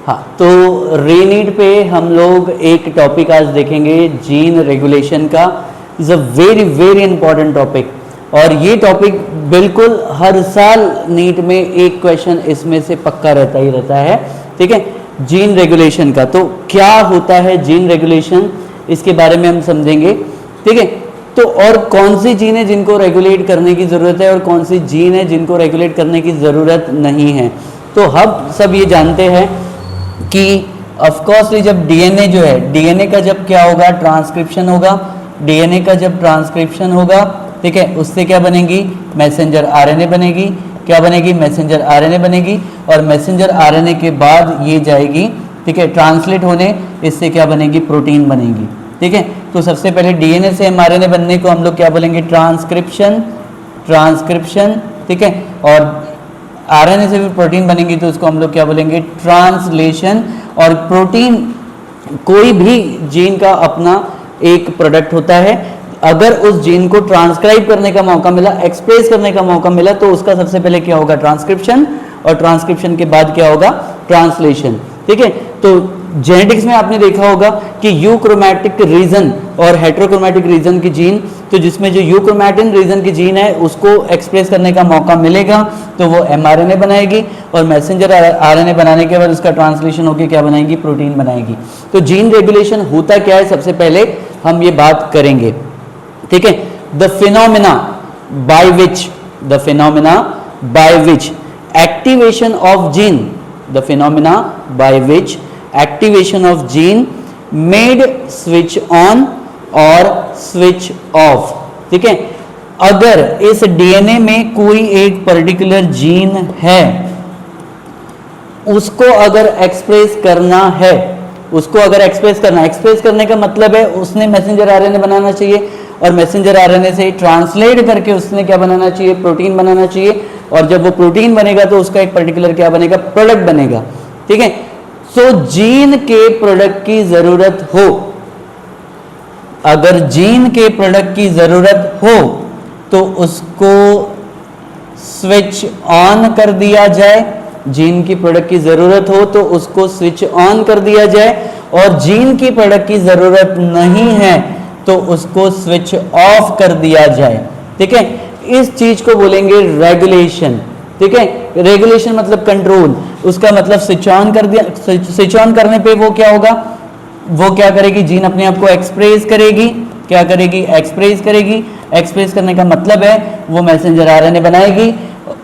हाँ, तो रीनीट पे हम लोग एक टॉपिक आज देखेंगे जीन रेगुलेशन का। Is a very very important topic, और ये टॉपिक बिल्कुल हर साल नीट में एक क्वेश्चन इसमें से पक्का रहता ही रहता है। ठीक है, जीन रेगुलेशन का। तो क्या होता है जीन रेगुलेशन, इसके बारे में हम समझेंगे। ठीक है, तो और कौन सी जीन है जिनको रेगुलेट करने की ज़रूरत है और कौन सी जीन है जिनको रेगुलेट करने की ज़रूरत नहीं है। तो हम सब ये जानते हैं कि ऑफकोर्सली जब डीएनए जो है, डीएनए का जब क्या होगा, ट्रांसक्रिप्शन होगा। डीएनए का जब ट्रांसक्रिप्शन होगा, ठीक है, उससे क्या बनेगी, मैसेंजर आरएनए बनेगी। क्या बनेगी, मैसेंजर आरएनए बनेगी। और मैसेंजर आरएनए के बाद ये जाएगी, ठीक है, ट्रांसलेट होने, इससे क्या बनेगी, प्रोटीन बनेगी। ठीक है, तो सबसे पहले डीएनए से एमआरएनए बनने को हम लोग क्या बोलेंगे, ट्रांसक्रिप्शन, ट्रांसक्रिप्शन। ठीक है, और आरएनए से भी प्रोटीन बनेगी तो उसको हम लोग क्या बोलेंगे, ट्रांसलेशन। और प्रोटीन कोई भी जीन का अपना एक प्रोडक्ट होता है। अगर उस जीन को ट्रांसक्राइब करने का मौका मिला, एक्सप्रेस करने का मौका मिला, तो उसका सबसे पहले क्या होगा, ट्रांसक्रिप्शन, और ट्रांसक्रिप्शन के बाद क्या होगा, ट्रांसलेशन। ठीक है, तो जेनेटिक्स में आपने देखा होगा कि यूक्रोमैटिक रीजन और हेट्रोक्रोमैटिक रीजन की जीन, तो जिसमें जो यूक्रोमैटिन रीजन की जीन है उसको एक्सप्रेस करने का मौका मिलेगा तो वो एमआरएनए बनाएगी, और मैसेंजर आरएनए बनाने के बाद उसका ट्रांसलेशन होकर क्या बनाएगी, प्रोटीन बनाएगी। तो जीन रेगुलेशन होता क्या है, सबसे पहले हम ये बात करेंगे। ठीक है, the phenomena by which, the phenomena by which activation of gene, the phenomena by which activation of gene made switch on और स्विच ऑफ। ठीक है, अगर इस डीएनए में कोई एक पर्टिकुलर जीन है, उसको अगर एक्सप्रेस करना है, उसको अगर एक्सप्रेस करना, एक्सप्रेस करने का मतलब है उसने मैसेंजर आरएनए बनाना चाहिए, और मैसेंजर आरएनए से ट्रांसलेट करके उसने क्या बनाना चाहिए, प्रोटीन बनाना चाहिए। और जब वो प्रोटीन बनेगा तो उसका एक पर्टिकुलर क्या बनेगा, प्रोडक्ट बनेगा। ठीक है, तो जीन के प्रोडक्ट की जरूरत हो, अगर जीन के प्रोडक्ट की जरूरत हो तो उसको स्विच ऑन कर दिया जाए। जीन की प्रोडक्ट की जरूरत हो तो उसको स्विच ऑन कर दिया जाए, और जीन की प्रोडक्ट की जरूरत नहीं है तो उसको स्विच ऑफ कर दिया जाए। ठीक है, इस चीज को बोलेंगे रेगुलेशन। ठीक है, रेगुलेशन मतलब कंट्रोल, उसका मतलब स्विच ऑन कर दिया। स्विच ऑन करने पे वो क्या होगा, वो क्या करेगी, जीन अपने आप को एक्सप्रेस करेगी। क्या करेगी, एक्सप्रेस करेगी। एक्सप्रेस करने का मतलब है वो मैसेंजर आरएनए बनाएगी।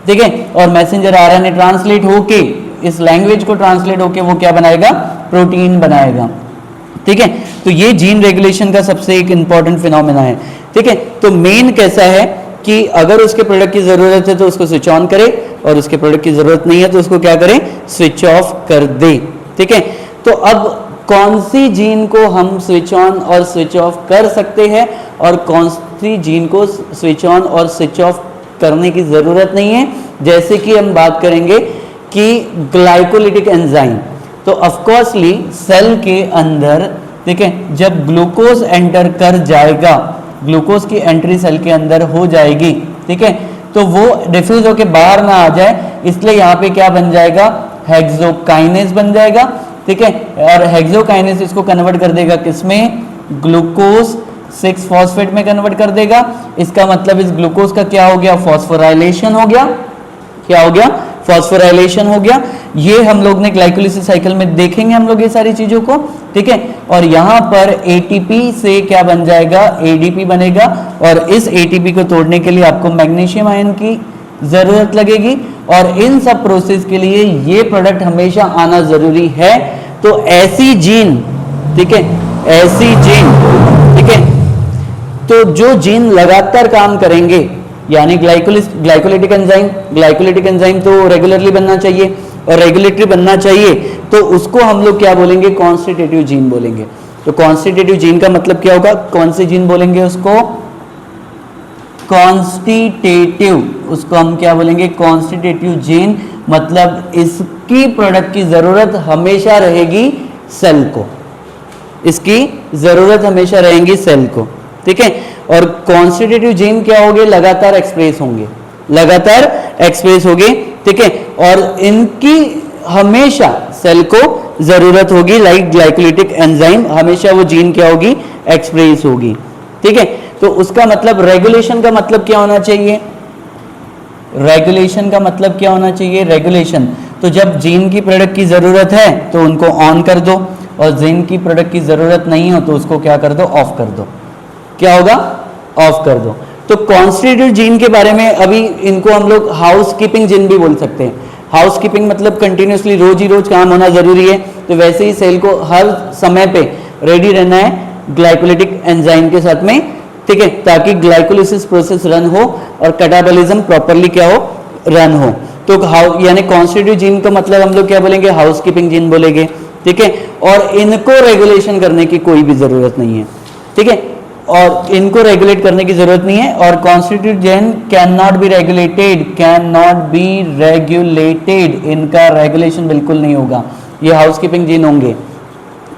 ठीक है, और मैसेंजर आरएनए ट्रांसलेट होके, इस लैंग्वेज को ट्रांसलेट होके वो क्या बनाएगा, प्रोटीन बनाएगा। ठीक है, तो ये जीन रेगुलेशन का सबसे एक इंपॉर्टेंट फिनोमेना है। ठीक है, तो मेन कैसा है कि अगर उसके प्रोडक्ट की जरूरत है तो उसको स्विच ऑन करे, और उसके प्रोडक्ट की जरूरत नहीं है तो उसको क्या करें, स्विच ऑफ कर दे। ठीक है, तो अब कौन सी जीन को हम स्विच ऑन और स्विच ऑफ कर सकते हैं और कौन सी जीन को स्विच ऑन और स्विच ऑफ करने की जरूरत नहीं है, जैसे कि हम बात करेंगे कि ग्लाइकोलिटिक एंजाइम। तो ऑफकोर्सली सेल के अंदर, ठीक है, जब ग्लूकोज एंटर कर जाएगा, ग्लूकोज की एंट्री सेल के अंदर हो जाएगी, ठीक है, तो वो डिफ्यूज होके बाहर ना आ जाए, इसलिए यहाँ पे क्या बन जाएगा, हेक्सोकाइनेज बन जाएगा। ठीक है, और हेक्सोकाइनेज इसको कन्वर्ट कर देगा किसमें, ग्लूकोज 6 फॉस्फेट में कन्वर्ट कर देगा। इसका मतलब इस ग्लूकोज का क्या हो गया, फॉस्फोराइलेशन हो गया। क्या हो गया, फॉस्फोराइलेशन हो गया। ये हम लोग ने ग्लाइकोलिसिस साइकिल में देखेंगे हम लोग ये सारी चीजों को। ठीक है, और यहाँ पर एटीपी से क्या बन जाएगा, एडीपी बनेगा, और इस एटीपी को तोड़ने के लिए आपको मैग्नीशियम आयन की जरूरत लगेगी, और इन सब प्रोसेस के लिए ये प्रोडक्ट हमेशा आना जरूरी है। तो ऐसी जीन, ठीक है, ऐसी जीन, ठीक है, तो जो जीन लगातार काम करेंगे, यानी ग्लाइकोलिटिक एंजाइम तो रेगुलरली बनना चाहिए, और रेगुलेटरी बनना चाहिए, तो उसको हम लोग क्या बोलेंगे, कॉन्स्टिट्यूटिव जीन बोलेंगे। तो कॉन्स्टिट्यूटिव जीन का मतलब क्या होगा, कौन से जीन बोलेंगे उसको, कॉन्स्टिट्यूटिव, उसको हम क्या बोलेंगे, कॉन्स्टिट्यूटिव जीन। मतलब इसकी प्रोडक्ट की जरूरत हमेशा रहेगी सेल को, इसकी जरूरत हमेशा रहेगी सेल को। ठीक है, और कॉन्स्टिट्यूटिव जीन क्या होंगे, लगातार एक्सप्रेस होंगे, लगातार एक्सप्रेस होंगे। ठीक है, और इनकी हमेशा सेल को जरूरत होगी, लाइक ग्लाइकोलिटिक एंजाइम, हमेशा वो जीन क्या होगी, एक्सप्रेस होगी। ठीक है, तो उसका मतलब रेगुलेशन का मतलब क्या होना चाहिए, रेगुलेशन का मतलब क्या होना चाहिए, रेगुलेशन, तो जब जीन की प्रोडक्ट की जरूरत है तो उनको ऑन कर दो, और जीन की प्रोडक्ट की जरूरत नहीं हो तो उसको क्या कर दो, ऑफ कर दो। क्या होगा, ऑफ कर दो। तो कॉन्स्टिट्यूटिव जीन के बारे में अभी इनको हम लोग हाउस कीपिंग जीन भी बोल सकते हैं। हाउस कीपिंग मतलब कंटिन्यूसली रोज ही रोज काम होना जरूरी है, तो वैसे ही सेल को हर समय पे रेडी रहना है ग्लाइकोलिटिक एंजाइम के साथ में, ठीक है, ताकि ग्लाइकोलिसिस प्रोसेस रन हो और कैटाबॉलिज्म प्रॉपरली क्या हो, रन हो। तो हाउ यानी कॉन्स्टिट्यूटिव जीन का मतलब हम लोग क्या बोलेंगे, हाउस कीपिंग जीन बोलेंगे। ठीक है, और इनको रेगुलेशन करने की कोई भी जरूरत नहीं है। ठीक है, और इनको रेगुलेट करने की जरूरत नहीं है, और constitutive gene can not be regulated, can not be regulated, इनका रेगुलेशन बिल्कुल नहीं होगा, ये हाउस कीपिंग जीन होंगे।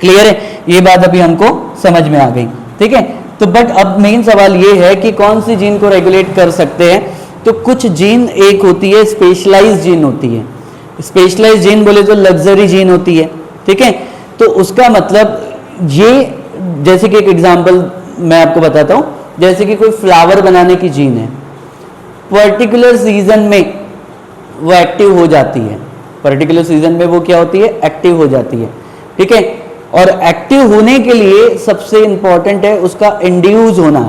क्लियर है, ये बात अभी हमको समझ में आ गई। ठीक है, तो बट अब मेन सवाल ये है कि कौन सी जीन को रेगुलेट कर सकते हैं। तो कुछ जीन, एक होती है स्पेशलाइज जीन होती है, स्पेशलाइज जीन बोले तो लग्जरी जीन होती है। ठीक है, तो उसका मतलब ये, जैसे कि एक एग्जांपल मैं आपको बताता हूं, जैसे कि कोई फ्लावर बनाने की जीन है, पर्टिकुलर सीजन में वो एक्टिव हो जाती है, पर्टिकुलर सीजन में वो क्या होती है, एक्टिव हो जाती है। ठीक है, और एक्टिव होने के लिए सबसे इंपॉर्टेंट है उसका इंड्यूस होना,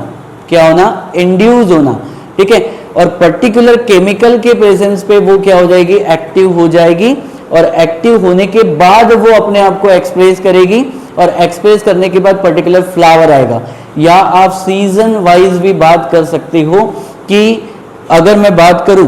क्या होना, इंड्यूस होना। ठीक है, और पर्टिकुलर केमिकल के प्रेजेंस पे वो क्या हो जाएगी, एक्टिव हो जाएगी, और एक्टिव होने के बाद वो अपने आप को एक्सप्रेस करेगी, और एक्सप्रेस करने के बाद पर्टिकुलर फ्लावर आएगा। या आप सीजन वाइज भी बात कर सकते हो कि अगर मैं बात करूं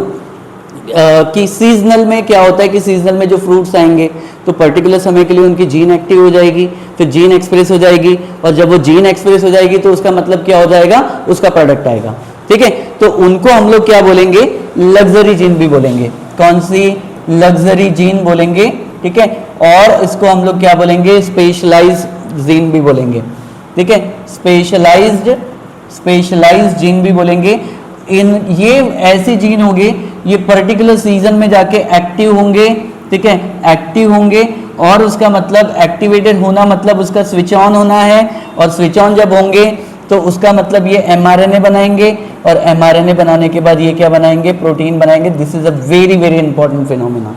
कि सीजनल में क्या होता है कि सीजनल में जो फ्रूट्स आएंगे तो पर्टिकुलर समय के लिए उनकी जीन एक्टिव हो जाएगी, फिर जीन एक्सप्रेस हो जाएगी, और जब वो जीन एक्सप्रेस हो जाएगी तो उसका मतलब क्या हो जाएगा, उसका प्रोडक्ट आएगा। ठीक है, तो उनको हम लोग क्या बोलेंगे, लग्जरी जीन भी बोलेंगे। कौन सी, लग्जरी जीन बोलेंगे। ठीक है, और इसको हम लोग क्या बोलेंगे, स्पेशलाइज जीन भी बोलेंगे। ठीक है, स्पेशलाइज्ड जीन भी बोलेंगे। इन ये ऐसे जीन होंगे, ये पर्टिकुलर सीजन में जाके एक्टिव होंगे। ठीक है, एक्टिव होंगे, और उसका मतलब एक्टिवेटेड होना मतलब उसका स्विच ऑन होना है, और स्विच ऑन जब होंगे तो उसका मतलब ये एमआरएनए बनाएंगे, और एमआरएनए बनाने के बाद ये क्या बनाएंगे, प्रोटीन बनाएंगे। This is a very very important phenomena.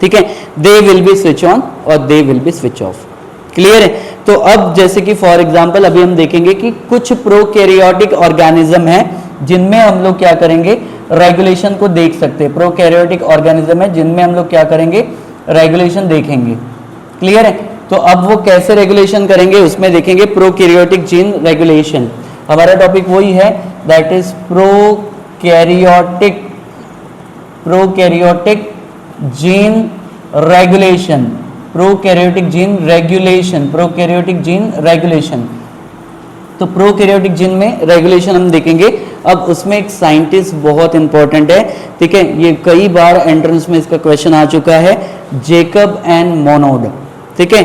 ठीक है, they will be switch on और they will be switch off. Clear है, तो अब जैसे कि फॉर एग्जांपल अभी हम देखेंगे कि कुछ प्रोकैरियोटिक ऑर्गेनिज्म है जिनमें हम लोग क्या करेंगे, रेगुलेशन को देख सकते हैं। प्रोकैरियोटिक ऑर्गेनिज्म है जिनमें हम लोग क्या करेंगे, रेगुलेशन देखेंगे। क्लियर है, तो अब वो कैसे रेगुलेशन करेंगे उसमें देखेंगे, प्रोकैरियोटिक जीन रेगुलेशन। हमारा टॉपिक वही है, that is prokaryotic gene regulation, prokaryotic gene regulation, prokaryotic gene regulation. तो प्रोकैरियोटिक जीन में रेगुलेशन हम देखेंगे। अब उसमें एक साइंटिस्ट बहुत इंपॉर्टेंट है। ठीक है, ये कई बार एंट्रेंस में इसका क्वेश्चन आ चुका है, जेकब एंड मोनोड। ठीक है,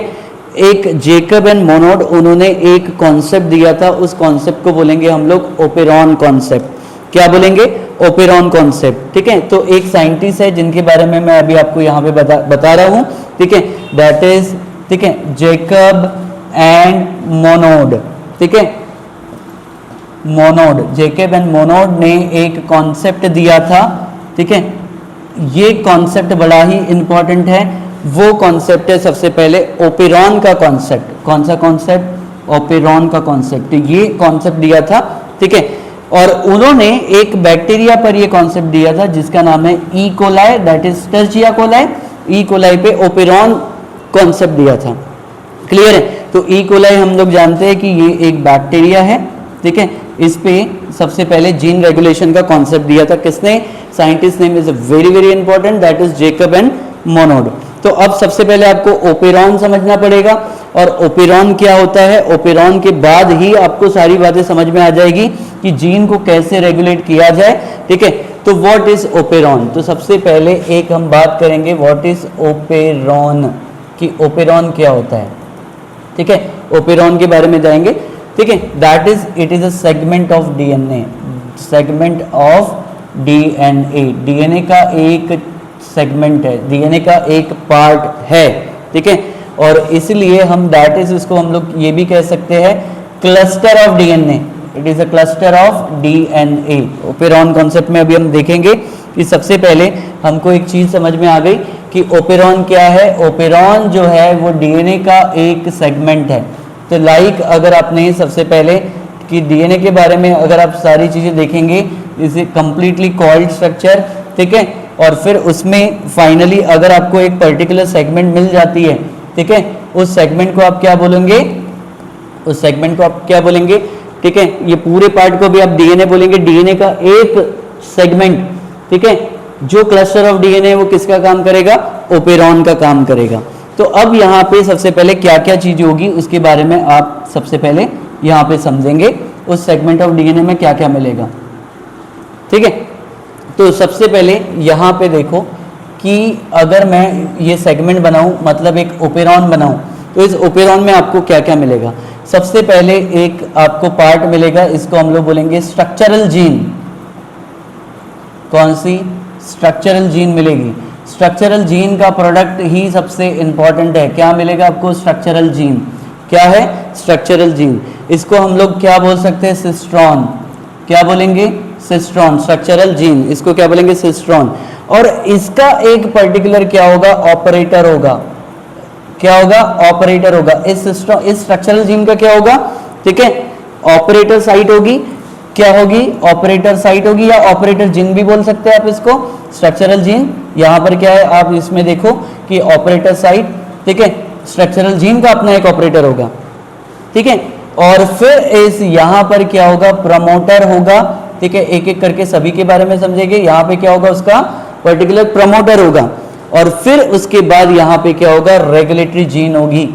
एक जेकब एंड मोनोड, उन्होंने एक कॉन्सेप्ट दिया था, उस कॉन्सेप्ट को बोलेंगे हम लोग ओपेरॉन कॉन्सेप्ट। क्या बोलेंगे, ओपेरॉन कॉन्सेप्ट। ठीक है, तो एक साइंटिस्ट है जिनके बारे में मैं अभी आपको यहाँ पे बता रहा हूँ। ठीक है, दैट इज, ठीक है, जेकब एंड मोनोड। ठीक है, मोनोड, जेकब एंड मोनोड ने एक कॉन्सेप्ट दिया था। ठीक है, ये कॉन्सेप्ट बड़ा ही इंपॉर्टेंट है। वो कॉन्सेप्ट है सबसे पहले ओपेरॉन का कॉन्सेप्ट। कौन सा कॉन्सेप्ट, ओपेरॉन का कॉन्सेप्ट। ये कॉन्सेप्ट दिया था। ठीक है, और उन्होंने एक बैक्टीरिया पर ये कॉन्सेप्ट दिया था जिसका नाम है ई कोलाई, दैट इज स्टर्जिया कोलाई। ई कोलाई पे ओपेरॉन कॉन्सेप्ट दिया था। क्लियर है, तो ई कोलाई हम लोग जानते हैं कि ये एक बैक्टीरिया है। ठीक है, इस पे सबसे पहले जीन रेगुलेशन का कॉन्सेप्ट दिया था किसने, scientist name is very very important, that is Jacob and Monod. तो अब सबसे पहले आपको ओपेरॉन समझना पड़ेगा, और ओपेरॉन क्या होता है, ओपेरॉन के बाद ही आपको सारी बातें समझ में आ जाएगी कि जीन को कैसे रेगुलेट किया जाए। ठीक है, तो व्हाट इज ओपेरॉन, तो सबसे पहले एक हम बात करेंगे व्हाट इज ओपेरॉन, कि ओपेरॉन क्या होता है। ठीक है, ओपेरॉन के बारे में जाएंगे। ठीक है, that is, it is a segment of DNA, segment of DNA, DNA का एक सेगमेंट है, डीएनए का एक पार्ट है। ठीक है, और इसलिए हम दैट इज इसको हम लोग ये भी कह सकते हैं cluster of DNA, it is a cluster of DNA. Operon concept में अभी हम देखेंगे कि सबसे पहले हमको एक चीज समझ में आ गई कि ओपेरॉन क्या है। ओपेरॉन जो है वो डीएनए का एक सेगमेंट है। तो लाइक अगर आपने सबसे पहले कि डीएनए के बारे में अगर आप सारी चीजें देखेंगे, इसे कंप्लीटली कॉइल्ड स्ट्रक्चर, ठीक है, और फिर उसमें फाइनली अगर आपको एक पर्टिकुलर सेगमेंट मिल जाती है, ठीक है, उस सेगमेंट को आप क्या बोलेंगे, उस सेगमेंट को आप क्या बोलेंगे, ठीक है, ये पूरे पार्ट को भी आप डीएनए बोलेंगे, डीएनए का एक सेगमेंट, ठीक है, जो क्लस्टर ऑफ डीएनए वो किसका काम करेगा, ओपेरॉन का काम करेगा। तो अब यहाँ पे सबसे पहले क्या क्या चीज होगी उसके बारे में आप सबसे पहले यहाँ पे समझेंगे, उस सेगमेंट ऑफ डीएनए में क्या क्या मिलेगा, ठीक है। तो सबसे पहले यहाँ पे देखो कि अगर मैं ये सेगमेंट बनाऊं, मतलब एक ओपेरॉन बनाऊं, तो इस ओपेरॉन में आपको क्या क्या मिलेगा। सबसे पहले एक आपको पार्ट मिलेगा, इसको हम लोग बोलेंगे स्ट्रक्चरल जीन। कौन सी, स्ट्रक्चरल जीन मिलेगी। स्ट्रक्चरल जीन का प्रोडक्ट ही सबसे इंपॉर्टेंट है। क्या मिलेगा आपको, स्ट्रक्चरल जीन। क्या है, स्ट्रक्चरल जीन। इसको हम लोग क्या बोल सकते हैं, सिस्ट्रॉन। क्या बोलेंगे, सिस्ट्रॉन, स्ट्रक्चरल जीन, इसको क्या बोलेंगे, सिस्ट्रॉन। और इसका एक पर्टिकुलर क्या होगा, ऑपरेटर होगा। क्या होगा, ऑपरेटर होगा। इस स्ट्रक्चरल जीन का क्या होगा, ठीक है, ऑपरेटर साइट होगी। क्या होगी, ऑपरेटर साइट होगी, या ऑपरेटर जीन भी बोल सकते हैं आप इसको, स्ट्रक्चरल जीन। यहां पर क्या है, आप इसमें देखो कि ऑपरेटर साइट, ठीक है, स्ट्रक्चरल जीन का अपना एक ऑपरेटर होगा, ठीक है। और फिर इस यहां पर क्या होगा, प्रमोटर होगा, ठीक है, एक एक करके सभी के बारे में समझेंगे। यहां पे क्या होगा, उसका पर्टिकुलर प्रमोटर होगा। और फिर उसके बाद यहां पे क्या होगा, रेगुलेटरी जीन होगी,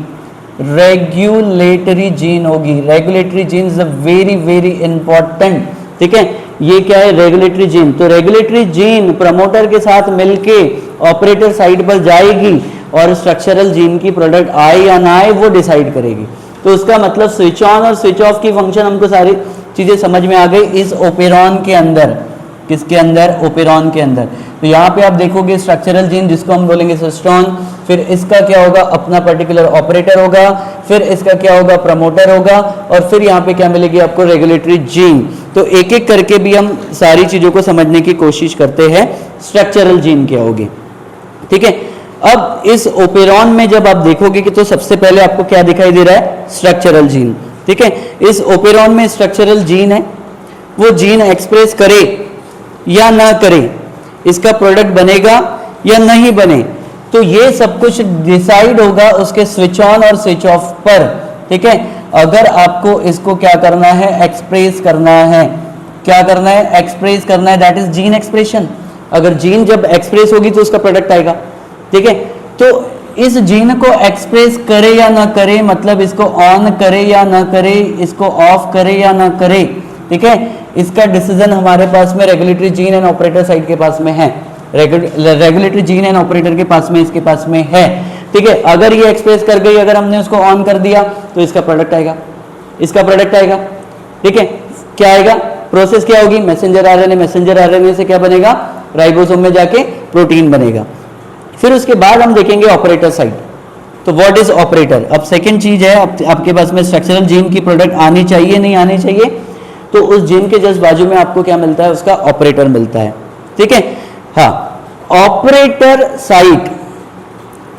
रेगुलेटरी जीन होगी। Regulatory gene is very very important, ठीक है। ये क्या है, रेगुलेटरी जीन। तो रेगुलेटरी जीन प्रमोटर के साथ मिलके ऑपरेटर साइड पर जाएगी और स्ट्रक्चरल जीन की प्रोडक्ट आए या ना आए वो डिसाइड करेगी। तो उसका मतलब स्विच ऑन और स्विच ऑफ की फंक्शन हमको सारी चीजें समझ में आ गई इस ओपेरॉन के अंदर। किसके अंदर, ओपेरॉन के अंदर। तो यहाँ पे आप देखोगे स्ट्रक्चरल जीन जिसको हम बोलेंगे सिस्ट्रॉन, फिर इसका क्या होगा, अपना पर्टिकुलर ऑपरेटर होगा, फिर इसका क्या होगा, प्रमोटर होगा, और फिर यहाँ पे क्या मिलेगी आपको, रेगुलेटरी जीन। तो एक एक करके भी हम सारी चीजों को समझने की कोशिश करते हैं। स्ट्रक्चरल जीन क्या होगी, ठीक है। अब इस ओपेरॉन में जब आप देखोगे कि तो सबसे पहले आपको क्या दिखाई दे रहा है, स्ट्रक्चरल जीन, ठीक है। इस ओपेरॉन में स्ट्रक्चरल जीन है, वो जीन एक्सप्रेस करे या ना करे, इसका प्रोडक्ट बनेगा या नहीं बने, तो ये सब कुछ डिसाइड होगा उसके स्विच ऑन और स्विच ऑफ पर, ठीक है। अगर आपको इसको क्या करना है, एक्सप्रेस करना है, क्या करना है, एक्सप्रेस करना है, दैट इज जीन एक्सप्रेशन। अगर जीन जब एक्सप्रेस होगी तो उसका प्रोडक्ट आएगा, ठीक है। तो इस जीन को एक्सप्रेस करे या ना करे, मतलब इसको ऑन करे या ना करे, इसको ऑफ करे या ना करे, ठीक है, इसका डिसीजन हमारे पास में regulatory gene and operator side के पास में है। रेगुलेटरी जीन एंड ऑपरेटर के पास में, इसके पास में है, ठीक है। अगर ये एक्सप्रेस कर गई, अगर हमने उसको ऑन कर दिया तो इसका प्रोडक्ट आएगा, इसका प्रोडक्ट आएगा, ठीक है। क्या आएगा, प्रोसेस क्या होगी, मैसेंजर आरएनए, मैसेंजर आरएनए से क्या बनेगा, राइबोसोम में जाके प्रोटीन बनेगा। फिर उसके बाद हम देखेंगे ऑपरेटर साइड। तो व्हाट इज ऑपरेटर। अब सेकंड चीज है, आपके पास में स्ट्रक्चरल जीन की प्रोडक्ट आनी चाहिए नहीं आनी चाहिए, तो उस जीन के जस्ट बाजू में आपको क्या मिलता है, उसका ऑपरेटर मिलता है, ठीक है। हाँ, ऑपरेटर साइट,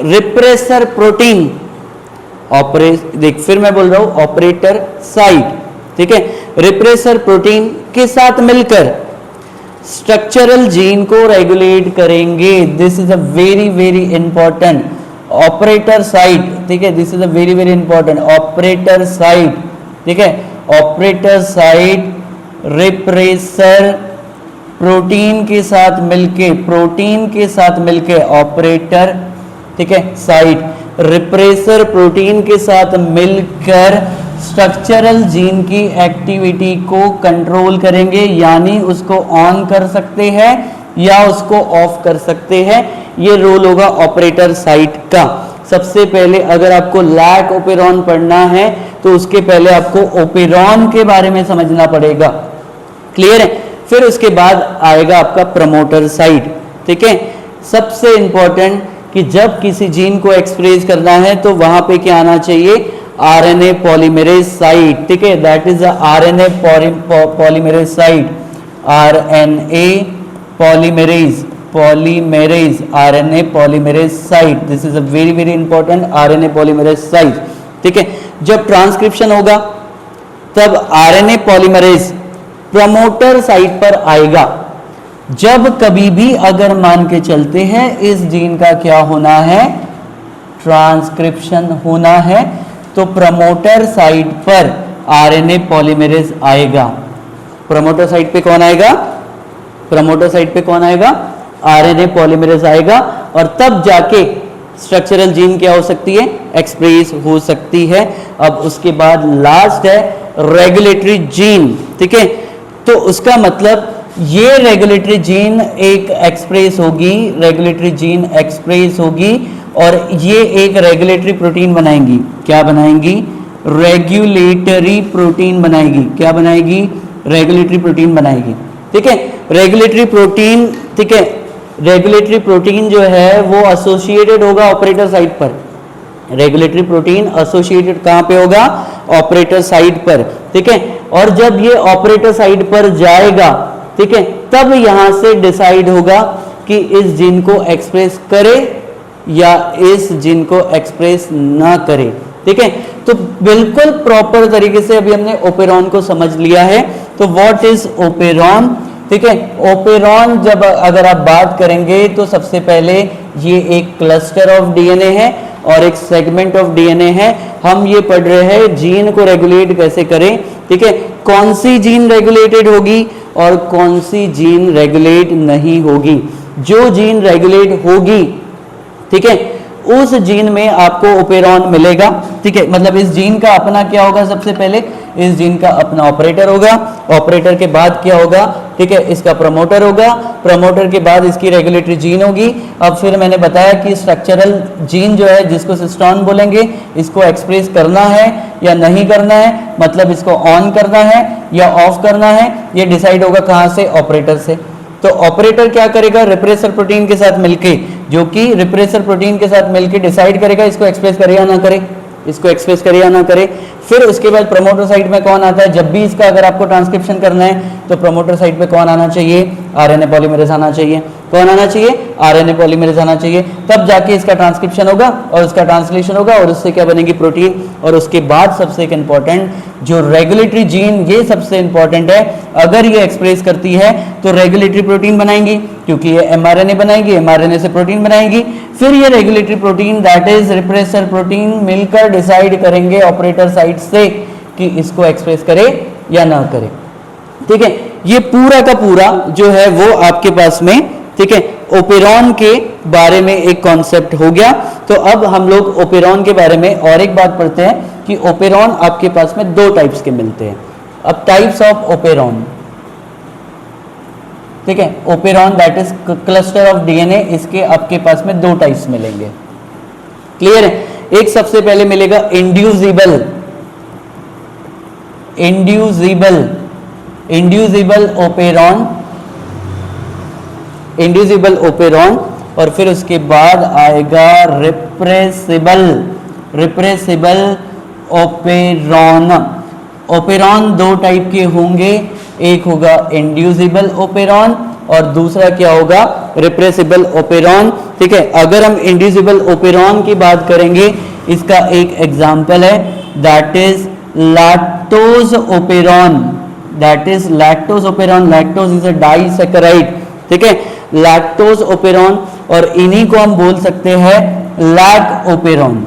रिप्रेसर प्रोटीन, देख फिर मैं बोल रहा हूं, ऑपरेटर साइट, ठीक है, रिप्रेसर प्रोटीन के साथ मिलकर स्ट्रक्चरल जीन को रेगुलेट करेंगे। This is a very very important operator site, ठीक है, this is a very very important operator site, ठीक है। ऑपरेटर साइट रिप्रेसर प्रोटीन के साथ मिलके, प्रोटीन के साथ मिलके ऑपरेटर, ठीक है, साइट रिप्रेसर प्रोटीन के साथ मिलकर स्ट्रक्चरल जीन की एक्टिविटी को कंट्रोल करेंगे, यानी उसको ऑन कर सकते हैं या उसको ऑफ कर सकते हैं। ये रोल होगा ऑपरेटर साइट का। सबसे पहले अगर आपको लैक ओपेरॉन पढ़ना है तो उसके पहले आपको ओपेरॉन के बारे में समझना पड़ेगा, क्लियर है। फिर उसके बाद आएगा आपका प्रमोटर साइट, ठीक है। सबसे इंपॉर्टेंट कि जब किसी जीन को एक्सप्रेस करना है तो वहां पे क्या आना चाहिए, आरएनए पॉलीमरेज साइट, ठीक है, that is the RNA polymerase site, RNA polymerase RNA polymerase site, this is a very very important, RNA polymerase site, ठीक है। जब ट्रांसक्रिप्शन होगा तब आरएनए पॉलीमरेज प्रमोटर साइट पर आएगा। जब कभी भी अगर मान के चलते हैं इस जीन का क्या होना है, ट्रांसक्रिप्शन होना है, तो प्रमोटर साइट पर आरएनए पॉलीमरेज आएगा। प्रमोटर साइट पे कौन आएगा, प्रमोटर साइट पे कौन आएगा, आरएनए पॉलीमरेज आएगा, और तब जाके स्ट्रक्चरल जीन क्या हो सकती है, एक्सप्रेस हो सकती है। अब उसके बाद लास्ट है रेगुलेटरी जीन, ठीक है। तो उसका मतलब ये रेगुलेटरी जीन एक एक्सप्रेस होगी, रेगुलेटरी जीन एक्सप्रेस होगी, और ये एक रेगुलेटरी प्रोटीन बनाएंगी। क्या बनाएंगी, रेगुलेटरी प्रोटीन बनाएगी। क्या बनाएगी, रेगुलेटरी प्रोटीन बनाएगी, ठीक है। रेगुलेटरी प्रोटीन, ठीक है, रेगुलेटरी प्रोटीन जो है वो एसोसिएटेड होगा ऑपरेटर साइट पर। रेगुलेटरी प्रोटीन एसोसिएटेड कहां पे होगा, ऑपरेटर साइट पर, ठीक है। और जब ये ऑपरेटर साइट पर जाएगा, ठीक है, तब यहां से डिसाइड होगा कि इस जीन को एक्सप्रेस करे या इस जीन को एक्सप्रेस ना करे, ठीक है। तो बिल्कुल प्रॉपर तरीके से अभी हमने ओपेरॉन को समझ लिया है। तो व्हाट इज ओपेरॉन, ठीक है। ओपेरॉन जब अगर आप बात करेंगे तो सबसे पहले ये एक क्लस्टर ऑफ डीएनए है और एक सेगमेंट ऑफ डीएनए है। हम ये पढ़ रहे हैं जीन को रेगुलेट कैसे करें, ठीक है, कौन सी जीन रेगुलेटेड होगी और कौन सी जीन रेगुलेट नहीं होगी। जो जीन रेगुलेट होगी, ठीक है, उस जीन में आपको ओपेरॉन मिलेगा, ठीक है। मतलब इस जीन का अपना क्या होगा, सबसे पहले इस जीन का अपना ऑपरेटर होगा, ऑपरेटर के बाद क्या होगा, ठीक है, इसका प्रमोटर होगा, प्रमोटर के बाद इसकी रेगुलेटरी जीन होगी। अब फिर मैंने बताया कि स्ट्रक्चरल जीन जो है जिसको सिस्टोन बोलेंगे, इसको एक्सप्रेस करना है या नहीं करना है, मतलब इसको ऑन करना है या ऑफ करना है, ये डिसाइड होगा कहां से, ऑपरेटर से। तो ऑपरेटर क्या करेगा, रिप्रेसर प्रोटीन के साथ मिलके, जो कि रिप्रेसर प्रोटीन के साथ मिलके डिसाइड करेगा इसको एक्सप्रेस करे या ना करे, इसको एक्सप्रेस करे या ना करे। फिर उसके बाद प्रमोटर साइट में कौन आता है, जब भी इसका अगर आपको ट्रांसक्रिप्शन करना है तो प्रमोटर साइट पे कौन आना चाहिए, आरएनए पॉलीमरेज आना चाहिए। कौन आना चाहिए, आरएनए पॉलीमरेज आना चाहिए। तब जाके इसका ट्रांसक्रिप्शन होगा और उसका ट्रांसलेशन होगा और उससे क्या बनेगी, प्रोटीन। और उसके बाद सबसे एक इंपॉर्टेंट जो रेगुलेटरी जीन, ये सबसे इंपॉर्टेंट है, अगर ये एक्सप्रेस करती है तो रेगुलेटरी प्रोटीन बनाएंगी, क्योंकि ये एमआरएनए बनाएगी, एमआरएनए से प्रोटीन बनाएगी। फिर ये regulatory protein that is repressor protein मिलकर डिसाइड करेंगे ऑपरेटर साइट से कि इसको एक्सप्रेस करे या ना करे, ठीक है। ये पूरा का पूरा जो है वो आपके पास में, ठीक है, ओपेरॉन के बारे में एक कॉन्सेप्ट हो गया। तो अब हम लोग ओपेरॉन के बारे में और एक बात पढ़ते हैं कि ओपेरॉन आपके पास में दो टाइप्स के मिलते हैं। अब टाइप्स ऑफ ओपेरॉन, ठीक है, operon that is cluster of DNA, इसके आपके पास में दो टाइप्स मिलेंगे, क्लियर है। एक सबसे पहले मिलेगा inducible, inducible operon, inducible operon, और फिर उसके बाद आएगा रिप्रेसिबल ओपेरॉन। ओपेरॉन दो टाइप के होंगे, एक होगा इंड्यूसिबल ओपेरॉन और दूसरा क्या होगा, रिप्रेसिबल ओपेरॉन, ठीक है। अगर हम इंड्यूसिबल ओपेरॉन की बात करेंगे, इसका एक एग्जांपल है that is lactose operon, that is lactose operon. Lactose is a disaccharide, ठीक है, लैक्टोज ओपेरॉन, और इन्हीं को हम बोल सकते हैं लैक ओपेरॉन,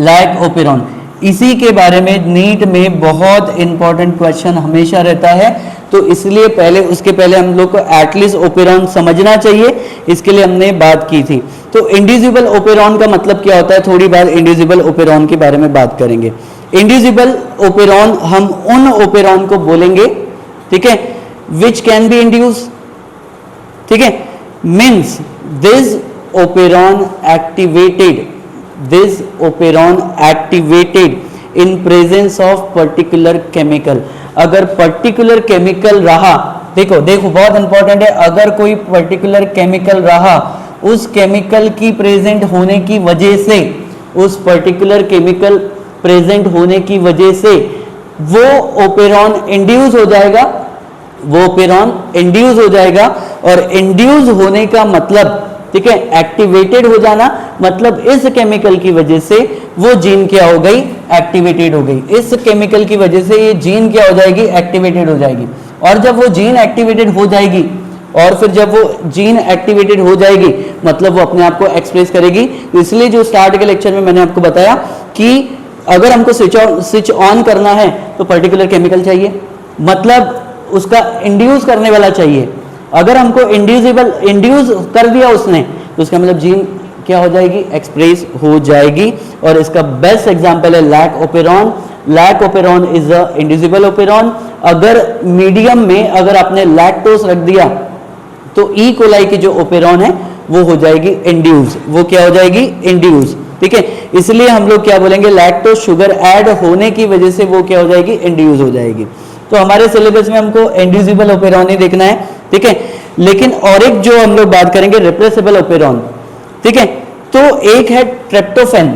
लैक ओपेरॉन। इसी के बारे में नीट में बहुत इंपॉर्टेंट क्वेश्चन हमेशा रहता है, तो इसलिए पहले उसके पहले हम लोग को एटलीस्ट ओपेरॉन समझना चाहिए, इसके लिए हमने बात की थी। तो इंड्यूसिबल ओपेरॉन का मतलब क्या होता है, थोड़ी बार इंड्यूसिबल ओपेरॉन के बारे में बात करेंगे। इंड्यूसिबल ओपेरॉन हम उन ओपेरॉन को बोलेंगे, ठीक है, विच कैन बी इंड्यूस, ठीक है, means this operon activated in presence of particular chemical. अगर पर्टिकुलर केमिकल रहा, देखो बहुत इंपॉर्टेंट है, अगर कोई पर्टिकुलर केमिकल रहा उस केमिकल की प्रेजेंट होने की वजह से, उस पर्टिकुलर केमिकल प्रेजेंट होने की वजह से वो ओपेरॉन इंड्यूस हो जाएगा, वो ओपेरॉन इंड्यूस हो जाएगा। और इंड्यूस होने का मतलब, ठीक है, एक्टिवेटेड हो जाना, मतलब इस केमिकल की वजह से वो जीन क्या हो गई, एक्टिवेटेड हो गई। इस केमिकल की वजह से ये जीन क्या हो जाएगी, एक्टिवेटेड हो जाएगी। और जब वो जीन एक्टिवेटेड हो जाएगी, और फिर जब वो जीन एक्टिवेटेड हो जाएगी मतलब वो अपने आप को एक्सप्रेस करेगी। तो इसलिए जो स्टार्ट के लेक्चर में मैंने आपको बताया कि अगर हमको स्विच ऑन करना है तो पर्टिकुलर केमिकल चाहिए, मतलब उसका इंड्यूस करने वाला चाहिए। अगर हमको इंड्यूस कर दिया उसने तो उसका मतलब जीन क्या हो जाएगी, एक्सप्रेस हो जाएगी। और इसका बेस्ट एग्जांपल है lac operon. Lac operon is a inducible operon. अगर मीडियम में अगर आपने लैक्टोस रख दिया तो ई कोलाई की जो ओपेरॉन है वो हो जाएगी इंड्यूस, वो क्या हो जाएगी, इंड्यूस, ठीक है। इसलिए हम लोग क्या बोलेंगे, लैक्टोस शुगर ऐड होने की वजह से वो क्या हो जाएगी, इंड्यूस हो जाएगी। तो हमारे सिलेबस में हमको इंड्यूसिबल ओपेरॉन ही देखना है, ठीक है। लेकिन और एक जो हम लोग बात करेंगे रिप्रेसिबल ओपेरॉन, ठीक है। तो एक है tryptophan.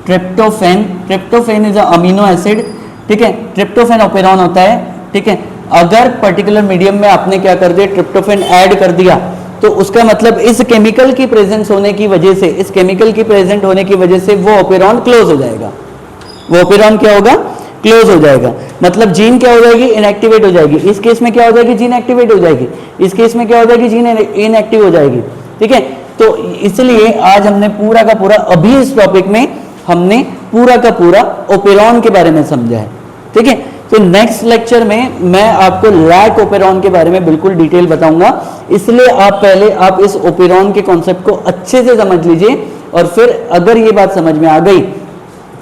Tryptophan is amino acid, ठीक है। ट्रिप्टोफैन ओपेरॉन होता है, ठीक है। अगर पर्टिकुलर मीडियम में आपने क्या कर दिया, ट्रिप्टोफैन ऐड कर दिया तो उसका मतलब इस केमिकल की प्रेजेंस होने की वजह से, इस केमिकल की प्रेजेंट होने की वजह से वो ओपेरॉन क्लोज हो जाएगा। वो ओपेरॉन क्या होगा, क्लोज हो जाएगा। मतलब जीन क्या हो जाएगी, इनएक्टिवेट हो जाएगी। इस केस में क्या हो जाएगी, जीन एक्टिवेट हो जाएगी। इस केस में क्या हो जाएगी, जीन इनएक्टिव हो जाएगी, ठीक है। तो इसलिए आज हमने पूरा का पूरा, अभी इस टॉपिक में हमने पूरा का पूरा ओपेरॉन के बारे में समझा है, ठीक है। तो नेक्स्ट लेक्चर में मैं आपको लैक ओपेरॉन के बारे में बिल्कुल डिटेल बताऊंगा। इसलिए आप पहले आप इस ओपेरॉन के कॉन्सेप्ट को अच्छे से समझ लीजिए, और फिर अगर ये बात समझ में आ गई,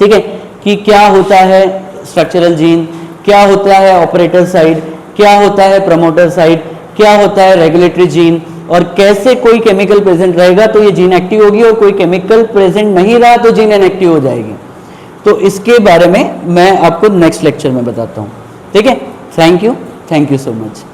ठीक है, कि क्या होता है स्ट्रक्चरल जीन, क्या होता है ऑपरेटर साइड, क्या होता है प्रमोटर साइड, क्या होता है रेगुलेटरी जीन, और कैसे कोई केमिकल प्रेजेंट रहेगा तो ये जीन एक्टिव होगी, और कोई केमिकल प्रेजेंट नहीं रहा तो जीन इनएक्टिव हो जाएगी। तो इसके बारे में मैं आपको नेक्स्ट लेक्चर में बताता हूँ, ठीक है। Thank you so much.